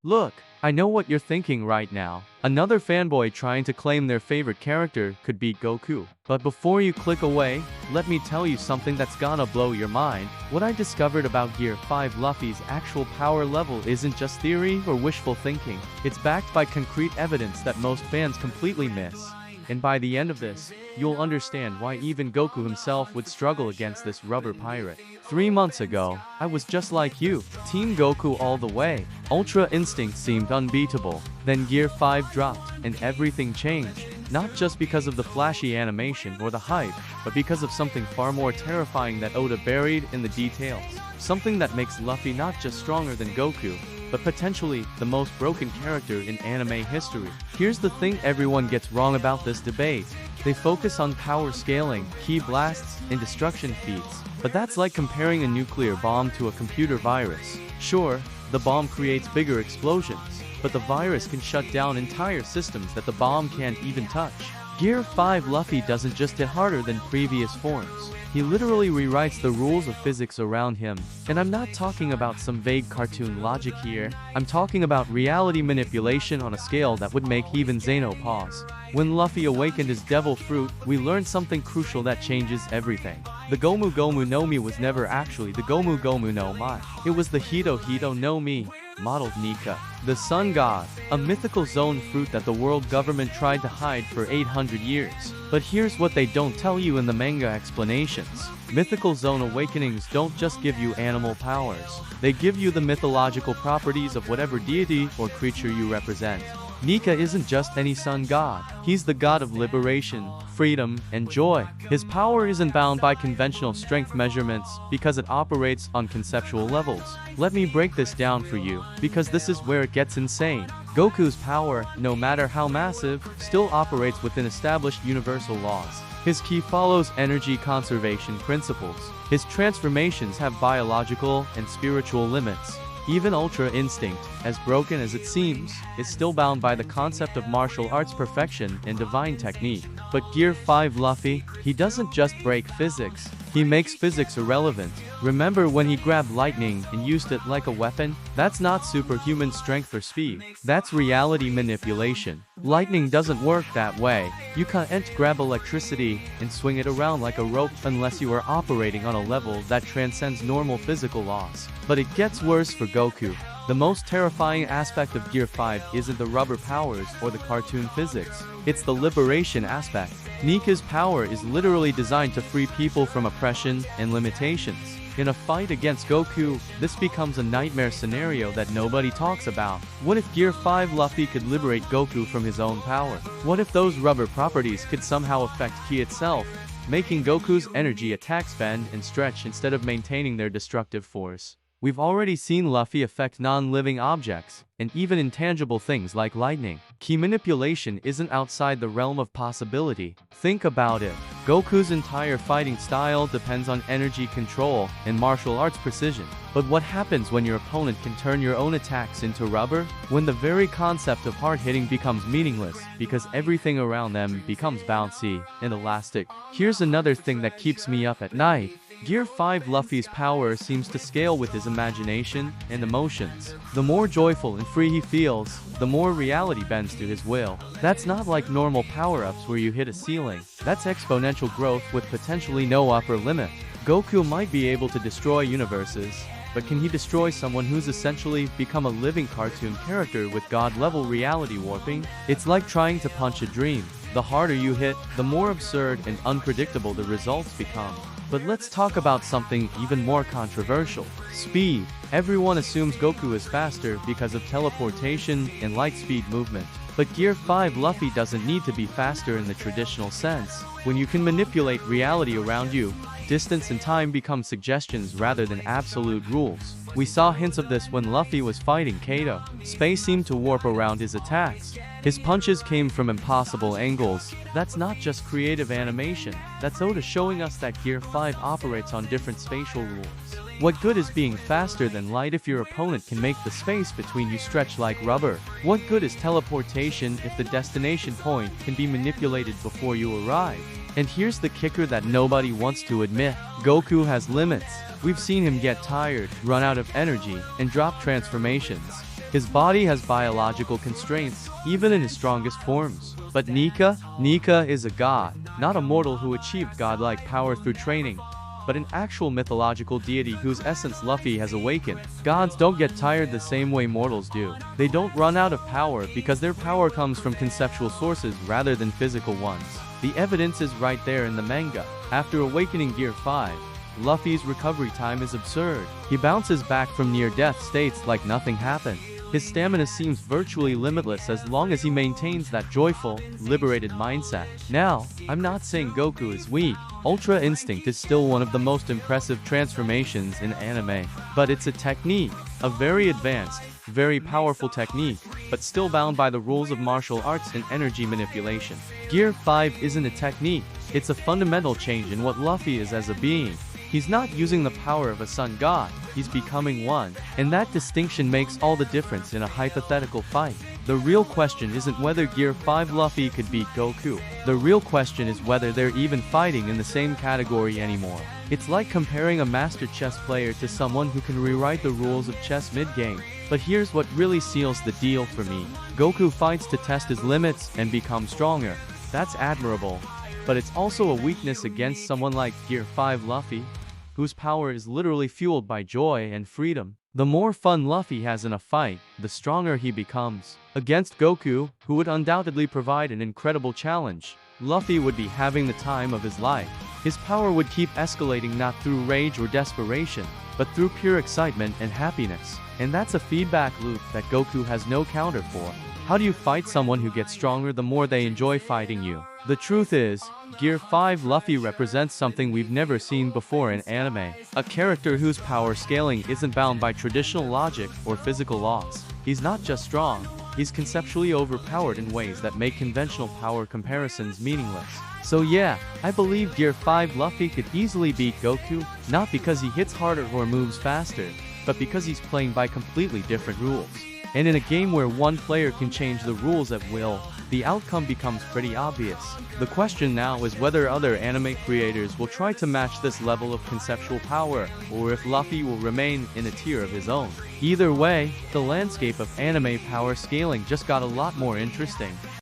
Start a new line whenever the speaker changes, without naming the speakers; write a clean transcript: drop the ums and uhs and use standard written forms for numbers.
Look, I know what you're thinking right now. Another fanboy trying to claim their favorite character could beat Goku. But before you click away, let me tell you something that's gonna blow your mind. What I discovered about Gear 5 Luffy's actual power level isn't just theory or wishful thinking. It's backed by concrete evidence that most fans completely miss. And by the end of this, you'll understand why even Goku himself would struggle against this rubber pirate. 3 months ago, I was just like you, Team Goku all the way. Ultra Instinct seemed unbeatable. Then Gear 5 dropped, and everything changed. Not just because of the flashy animation or the hype, but because of something far more terrifying that Oda buried in the details. Something that makes Luffy not just stronger than Goku, but potentially the most broken character in anime history. Here's the thing everyone gets wrong about this debate. They focus on power scaling, ki blasts, and destruction feats. But that's like comparing a nuclear bomb to a computer virus. Sure, the bomb creates bigger explosions, but the virus can shut down entire systems that the bomb can't even touch. Gear 5 Luffy doesn't just hit harder than previous forms. He literally rewrites the rules of physics around him. And I'm not talking about some vague cartoon logic here. I'm talking about reality manipulation on a scale that would make even Zeno pause. When Luffy awakened his devil fruit, we learned something crucial that changes everything. The Gomu Gomu no Mi was never actually the Gomu Gomu no Mi. It was the Hito Hito no Mi, modeled Nika. The Sun God, a mythical zone fruit that the world government tried to hide for 800 years. But here's what they don't tell you in the manga explanations. Mythical zone awakenings don't just give you animal powers. They give you the mythological properties of whatever deity or creature you represent. Nika isn't just any sun god. He's the god of liberation, freedom, and joy. His power isn't bound by conventional strength measurements because it operates on conceptual levels. Let me break this down for you, because this is where it gets insane. Goku's power, no matter how massive, still operates within established universal laws. His ki follows energy conservation principles. His transformations have biological and spiritual limits. Even Ultra Instinct, as broken as it seems, is still bound by the concept of martial arts perfection and divine technique. But Gear 5 Luffy, he doesn't just break physics, he makes physics irrelevant. Remember when he grabbed lightning and used it like a weapon? That's not superhuman strength or speed. That's reality manipulation. Lightning doesn't work that way. You can't grab electricity and swing it around like a rope unless you are operating on a level that transcends normal physical laws. But it gets worse for Goku. The most terrifying aspect of Gear 5 isn't the rubber powers or the cartoon physics. It's the liberation aspect. Nika's power is literally designed to free people from oppression and limitations. In a fight against Goku, this becomes a nightmare scenario that nobody talks about. What if Gear 5 Luffy could liberate Goku from his own power? What if those rubber properties could somehow affect ki itself, making Goku's energy attacks bend and stretch instead of maintaining their destructive force? We've already seen Luffy affect non-living objects, and even intangible things like lightning. Ki manipulation isn't outside the realm of possibility. Think about it. Goku's entire fighting style depends on energy control and martial arts precision. But what happens when your opponent can turn your own attacks into rubber? When the very concept of hard hitting becomes meaningless, because everything around them becomes bouncy and elastic. Here's another thing that keeps me up at night. Gear 5 Luffy's power seems to scale with his imagination and emotions. The more joyful and free he feels, the more reality bends to his will. That's not like normal power-ups where you hit a ceiling. That's exponential growth with potentially no upper limit. Goku might be able to destroy universes, but can he destroy someone who's essentially become a living cartoon character with god-level reality warping? It's like trying to punch a dream. The harder you hit, the more absurd and unpredictable the results become. But let's talk about something even more controversial. Speed. Everyone assumes Goku is faster because of teleportation and light speed movement. But Gear 5 Luffy doesn't need to be faster in the traditional sense. When you can manipulate reality around you, distance and time become suggestions rather than absolute rules. We saw hints of this when Luffy was fighting Kaido. Space seemed to warp around his attacks. His punches came from impossible angles. That's not just creative animation. That's Oda showing us that Gear 5 operates on different spatial rules. What good is being faster than light if your opponent can make the space between you stretch like rubber? What good is teleportation if the destination point can be manipulated before you arrive? And here's the kicker that nobody wants to admit. Goku has limits. We've seen him get tired, run out of energy, and drop transformations. His body has biological constraints, even in his strongest forms. But Nika is a god, not a mortal who achieved godlike power through training, but an actual mythological deity whose essence Luffy has awakened. Gods don't get tired the same way mortals do. They don't run out of power because their power comes from conceptual sources rather than physical ones. The evidence is right there in the manga. After awakening Gear 5, Luffy's recovery time is absurd. He bounces back from near-death states like nothing happened. His stamina seems virtually limitless as long as he maintains that joyful, liberated mindset. Now, I'm not saying Goku is weak. Ultra Instinct is still one of the most impressive transformations in anime. But it's a technique, a very advanced, very powerful technique, but still bound by the rules of martial arts and energy manipulation. Gear 5 isn't a technique, it's a fundamental change in what Luffy is as a being. He's not using the power of a sun god, he's becoming one, and that distinction makes all the difference in a hypothetical fight. The real question isn't whether Gear 5 Luffy could beat Goku. The real question is whether they're even fighting in the same category anymore. It's like comparing a master chess player to someone who can rewrite the rules of chess mid-game. But here's what really seals the deal for me. Goku fights to test his limits and become stronger. That's admirable. But it's also a weakness against someone like Gear 5 Luffy, whose power is literally fueled by joy and freedom. The more fun Luffy has in a fight, the stronger he becomes. Against Goku, who would undoubtedly provide an incredible challenge, Luffy would be having the time of his life. His power would keep escalating not through rage or desperation, but through pure excitement and happiness. And that's a feedback loop that Goku has no counter for. How do you fight someone who gets stronger the more they enjoy fighting you? The truth is, Gear 5 Luffy represents something we've never seen before in anime. A character whose power scaling isn't bound by traditional logic or physical laws. He's not just strong, he's conceptually overpowered in ways that make conventional power comparisons meaningless. So yeah, I believe Gear 5 Luffy could easily beat Goku, not because he hits harder or moves faster, but because he's playing by completely different rules. And in a game where one player can change the rules at will, the outcome becomes pretty obvious. The question now is whether other anime creators will try to match this level of conceptual power, or if Luffy will remain in a tier of his own. Either way, the landscape of anime power scaling just got a lot more interesting.